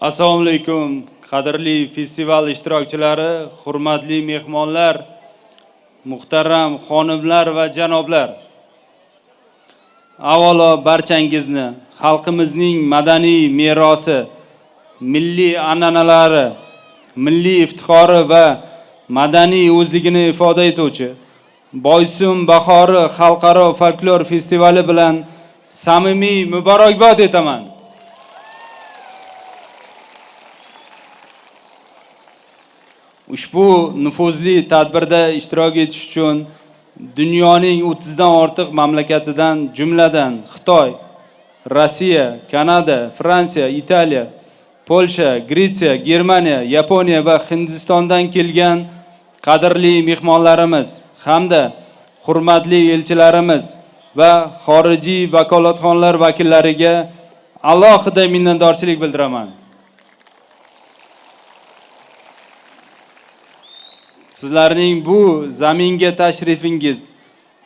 Assalomu alaykum, qadrli festival ishtirokchilari, hurmatli mehmonlar, muhtaram xonimlar va janoblar. Avvalo barchangizni xalqimizning madaniy merosi, milliy an'analari, milliy iftixori va madaniy o'zligini ifoda etuvchi Boysun bahori xalqaro folklor festivali bilan samimiy muborakbod etaman. Ushbu nufuzli tadbirda ishtirok etish uchun dunyoning 30 dan ortiq mamlakatidan, jumladan Xitoy, Rossiya, Kanada, Fransiya, Italiya, Polsha, Gretsiya, Germaniya, Yaponiya va Hindistondan kelgan qadrli mehmonlarimiz hamda hurmatli elchilarimiz va xorijiy vakolatxonalar vakillariga alohida minnatdorchilik bildiraman. Sizlarning bu zaminga tashrifingiz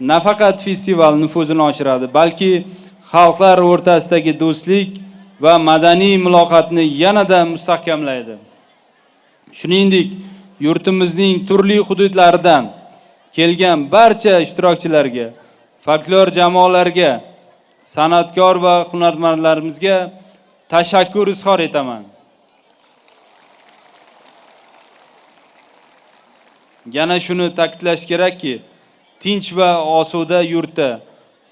nafaqat festival nufuzini oshiradi, balki xalqlar o'rtasidagi do'stlik va madaniy muloqotni yanada mustahkamlaydi. Shuningdek, yurtimizning turli hududlaridan kelgan barcha ishtirokchilarga, folklor jamoalarga, san'atkor va hunarmandlarimizga tashakkur izhor etaman. Yana shuni ta'kidlash kerakki, tinch va osuda yurtda,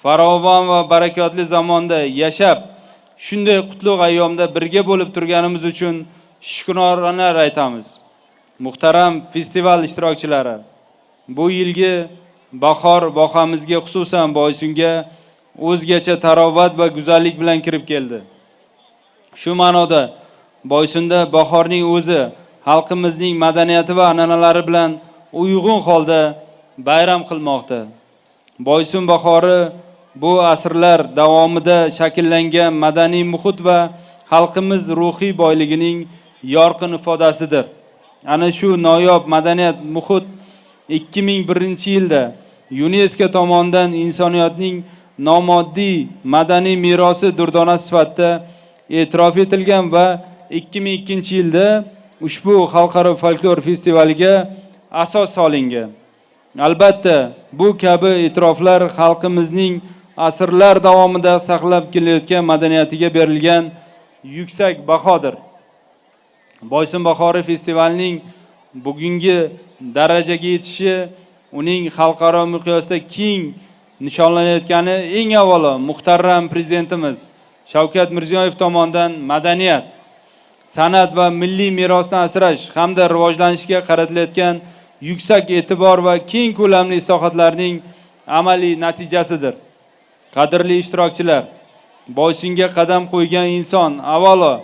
farovon va barakotli zamonda yashab, shunday qutlug' ayyomda birga bo'lib turganimiz uchun shukronalar aytamiz. Muhtaram festival ishtirokchilari, bu yilgi bahor vohamizga, xususan Boysunga o'zgacha tarovat va go'zallik bilan kirib keldi. Shu ma'noda Boysunda bahorning o'zi xalqimizning madaniyati va an'analari bilan uyg'un holda bayram qilmoqda. Boysun bahori bu asrlar davomida shakllangan madaniy muhit va xalqimiz ruhiy boyligining yorqin ifodasidir. Ana shu noyob madaniyat muhit 2001-yilda UNESCO tomonidan insoniyatning nomoddiy madaniy merosi durdonasi sifatida e'tirof etilgan va 2002-yilda ushbu xalqaro folklor festivaliga asos solingan. Albatta, bu kabi e'tiroflar xalqimizning asrlar davomida saqlab kelayotgan madaniyatiga berilgan yuksak bahodir. Boysun bahori festivalining bugungi darajaga yetishi uning xalqaro miqyosda keng nishonlanayotgani eng avvalo muhtaram prezidentimiz Shavkat Mirziyoyev tomonidan madaniyat, san'at va milliy merosni asrash hamda rivojlanishga qaratilayotgan yuksak e'tibor va keng ko'lamli islohotlarning amaliy natijasidir. Qadrli ishtirokchilar, Boysunga qadam qo'ygan inson avvalo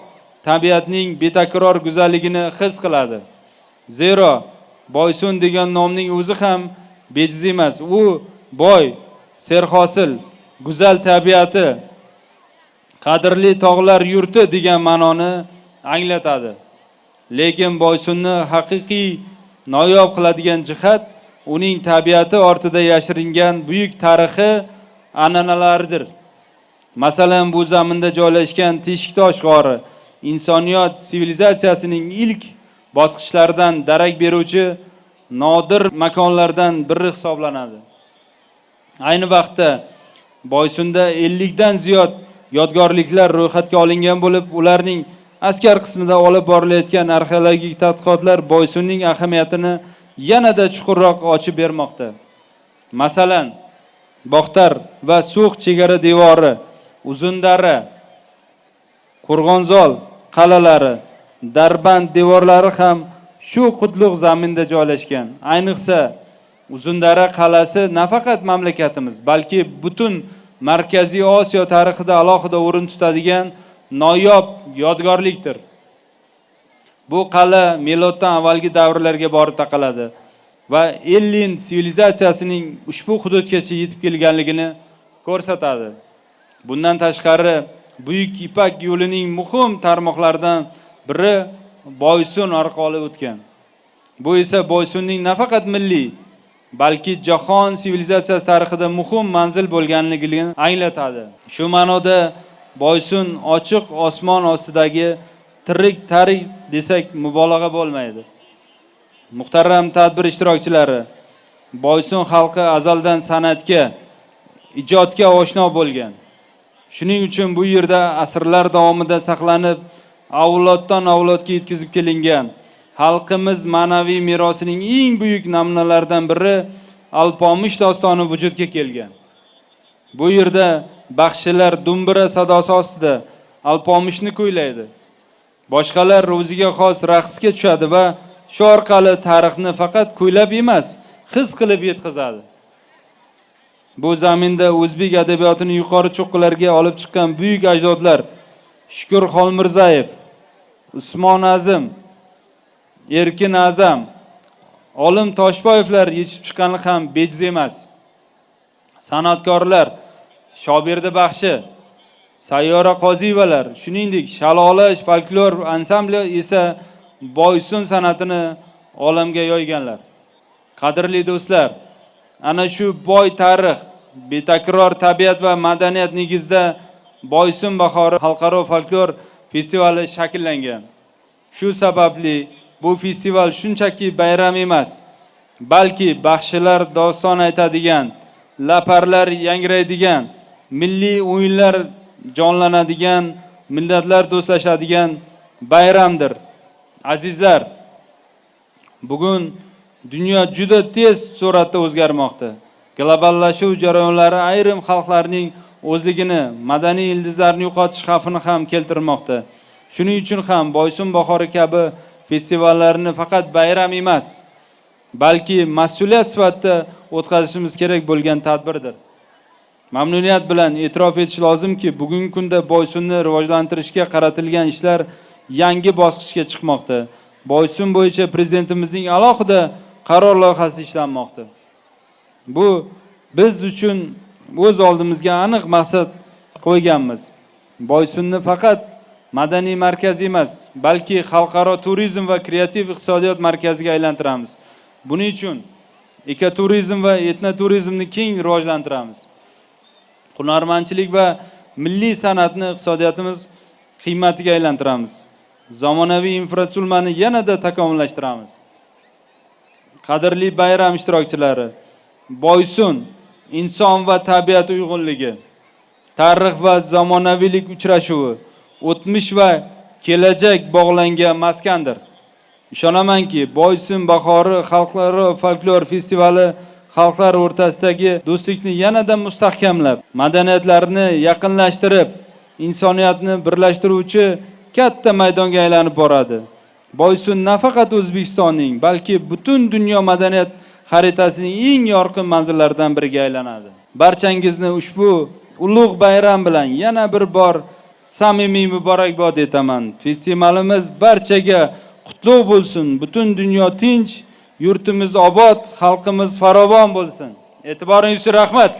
tabiatning betakror go'zalligini his qiladi. Zero Boysun degan nomning o'zi ham bejiz emas. U boy, serhosil, go'zal tabiati, qadrli tog'lar yurti degan ma'noni anglatadi. Lekin Boysunni haqiqiy noyob qiladigan jihat uning tabiati ortida yashiringan buyuk tarixi, an'analaridir. Masalan, bu zaminda joylashgan Teshiktosh g'ori insoniyat sivilizatsiyasining ilk bosqichlaridan darak beruvchi nodir makonlardan biri hisoblanadi. Ayni vaqtda Boysunda 50 dan ziyod yodgorliklar ro'yxatga olingan bo'lib, ularning askar qismida olib borilayotgan arxeologik tadqiqotlar Boysunning ahamiyatini yanada chuqurroq ochib bermoqda. Masalan, Bog'tar va So'x chegara devori, Uzundara, Qo'rg'onzor qal'alari, Darband devorlari ham shu qutlug' zaminda joylashgan. Ayniqsa, Uzundara qal'asi nafaqat mamlakatimiz, balki butun Markaziy Osiyo tarixida alohida o'rin tutadigan noyob yodgorlikdir. Bu qal'a miloddan avvalgi davrlarga borib taqaladi va Ellin sivilizatsiyasining ushbu hududgacha yetib kelganligini ko'rsatadi. Bundan tashqari, Buyuk Ipak yo'lining muhim tarmoqlaridan biri Boysun orqali o'tgan. Bu esa Boysunning nafaqat milliy, balki jahon sivilizatsiyasi tarixida muhim manzil bo'lganligini anglatadi. Shu ma'noda Boysun ochiq osmon ostidagi tirik tarix desak mubolag'a bo'lmaydi. Muhtaram tadbir ishtirokchilari, Boysun xalqi azaldan san'atga, ijodga oshno bo'lgan. Shuning uchun bu yerda asrlar davomida saqlanib, avloddan avlodga yetkazib kelingan xalqimiz ma'naviy merosining eng buyuk namunalaridan biri Alpomish dostoni vujudga kelgan. Bu yerda baxshilar dumbira sadosi ostida Alpomishni kuylaydi. Boshqalar o'ziga xos raqsga tushadi va shu orqali tarixni faqat kuylab emas, his qilib yetkazadi. Bu zaminda o'zbek adabiyotini yuqori cho'qqilarga olib chiqqan buyuk ajdodlar Shukur Xolmirzayev, Usmon Azim, Erkin Azam, Olim Toshboyevlar yetishib chiqqani ham bejiz emas. San'atkorlar Shobirda Baxshi, Sayyora Qoziyevalar, shuningdek Shalola folklor ansambli esa Boysun san'atini olamga yoyganlar. Qadrli do'stlar, ana shu boy tarix, betakror tabiat va madaniyat negizida Boysun bahori xalqaro folklor festivali shakllangan. Shu sababli bu festival shunchaki bayram emas, balki baxshilar doston aytadigan, laparlar yangraydigan, milliy o'yinlar jonlanadigan, millatlar do'stlashadigan bayramdir. Azizlar, bugun dunyo juda tez sur'atda o'zgarmoqda. Globallashuv jarayonlari ayrim xalqlarning o'zligini, madaniy ildizlarini yo'qotish xavfini ham keltirmoqda. Shuning uchun ham Boysun bahori kabi festivallarni faqat bayram emas, balki mas'uliyat sifatida o'tkazishimiz kerak bo'lgan tadbirdir. Mamnuniyat bilan e'tirof etish lozimki, bugungi kunda Boysunni rivojlantirishga qaratilgan ishlar yangi bosqichga chiqmoqda. Boysun bo'yicha prezidentimizning alohida qaror loyihasi ishlanmoqda. Bu biz uchun o'z oldimizga aniq maqsad qo'yganmiz. Boysunni faqat madaniy markaz emas, balki xalqaro turizm va kreativ iqtisodiyot markaziga aylantiramiz. Buning uchun ekoturizm va etnoturizmni keng rivojlantiramiz. Hunarmandchilik va milliy san'atni iqtisodiyotimiz qiymatiga aylantiramiz. Zamonaviy infratuzilmani yanada takomillashtiramiz. Qadrli bayram ishtirokchilari, Boysun inson va tabiat uyg'unligi, tarix va zamonaviylik uchrashuvi, o'tmish va kelajak bog'langan maskandir. Ishonamanki, Boysun bahori xalqaro folklor festivali xalqlar o'rtasidagi do'stlikni yanada mustahkamlab, madaniyatlarni yaqinlashtirib, insoniyatni birlashtiruvchi katta maydonga aylanib boradi. Boysun nafaqat O'zbekistonning, balki butun dunyo madaniyat xaritasining eng yorqin manzillaridan biriga aylanadi. Barchangizni ushbu ulug' bayram bilan yana bir bor samimiy muborakbod etaman. Festivalimiz barchaga qutlug' bo'lsin. Butun dunyo tinch, yurtimiz obod, xalqimiz farovon bo'lsin. E'tiboringiz uchun rahmat.